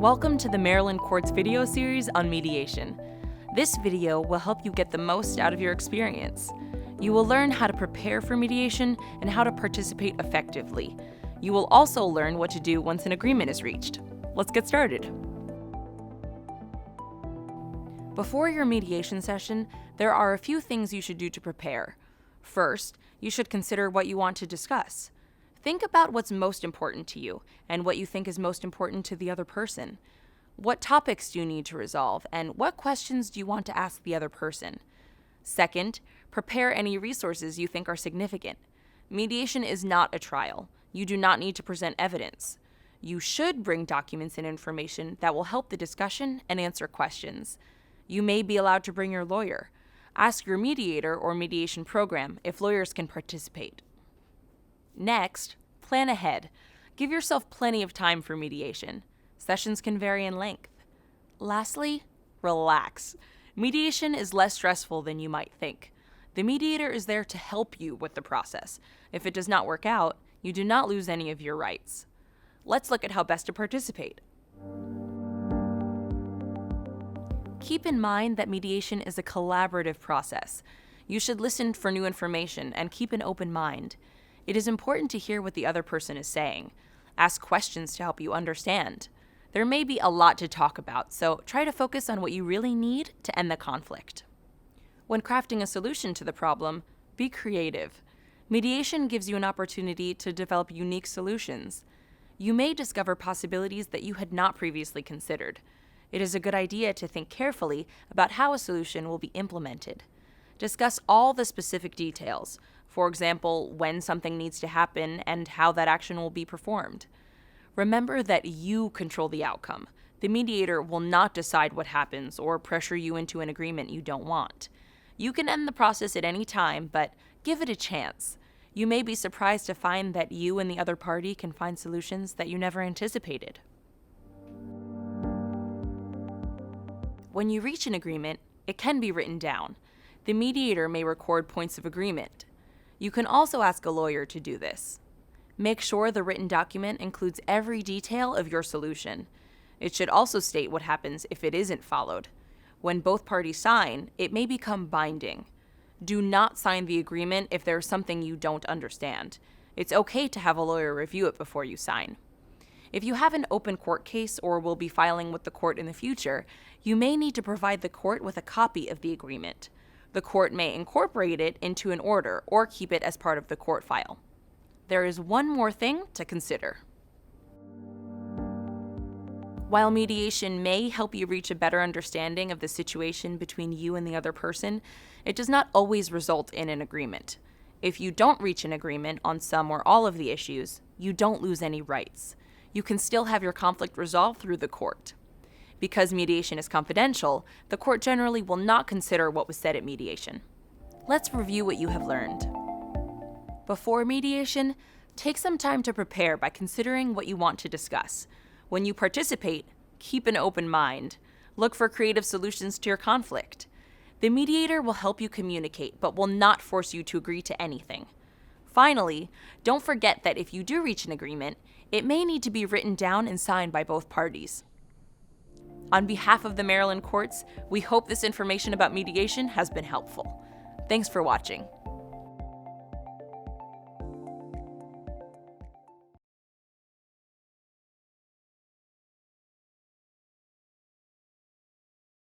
Welcome to the Maryland Courts video series on mediation. This video will help you get the most out of your experience. You will learn how to prepare for mediation and how to participate effectively. You will also learn what to do once an agreement is reached. Let's get started. Before your mediation session, there are a few things you should do to prepare. First, you should consider what you want to discuss. Think about what's most important to you and what you think is most important to the other person. What topics do you need to resolve, and what questions do you want to ask the other person? Second, prepare any resources you think are significant. Mediation is not a trial. You do not need to present evidence. You should bring documents and information that will help the discussion and answer questions. You may be allowed to bring your lawyer. Ask your mediator or mediation program if lawyers can participate. Next, plan ahead. Give yourself plenty of time for mediation. Sessions can vary in length. Lastly, relax. Mediation is less stressful than you might think. The mediator is there to help you with the process. If it does not work out, you do not lose any of your rights. Let's look at how best to participate. Keep in mind that mediation is a collaborative process. You should listen for new information and keep an open mind. It is important to hear what the other person is saying. Ask questions to help you understand. There may be a lot to talk about, so try to focus on what you really need to end the conflict. When crafting a solution to the problem, be creative. Mediation gives you an opportunity to develop unique solutions. You may discover possibilities that you had not previously considered. It is a good idea to think carefully about how a solution will be implemented. Discuss all the specific details. For example, when something needs to happen and how that action will be performed. Remember that you control the outcome. The mediator will not decide what happens or pressure you into an agreement you don't want. You can end the process at any time, but give it a chance. You may be surprised to find that you and the other party can find solutions that you never anticipated. When you reach an agreement, it can be written down. The mediator may record points of agreement. You can also ask a lawyer to do this. Make sure the written document includes every detail of your solution. It should also state what happens if it isn't followed. When both parties sign, it may become binding. Do not sign the agreement if there is something you don't understand. It's okay to have a lawyer review it before you sign. If you have an open court case or will be filing with the court in the future, you may need to provide the court with a copy of the agreement. The court may incorporate it into an order or keep it as part of the court file. There is one more thing to consider. While mediation may help you reach a better understanding of the situation between you and the other person, it does not always result in an agreement. If you don't reach an agreement on some or all of the issues, you don't lose any rights. You can still have your conflict resolved through the court. Because mediation is confidential, the court generally will not consider what was said at mediation. Let's review what you have learned. Before mediation, take some time to prepare by considering what you want to discuss. When you participate, keep an open mind. Look for creative solutions to your conflict. The mediator will help you communicate, but will not force you to agree to anything. Finally, don't forget that if you do reach an agreement, it may need to be written down and signed by both parties. On behalf of the Maryland courts, we hope this information about mediation has been helpful. Thanks for watching.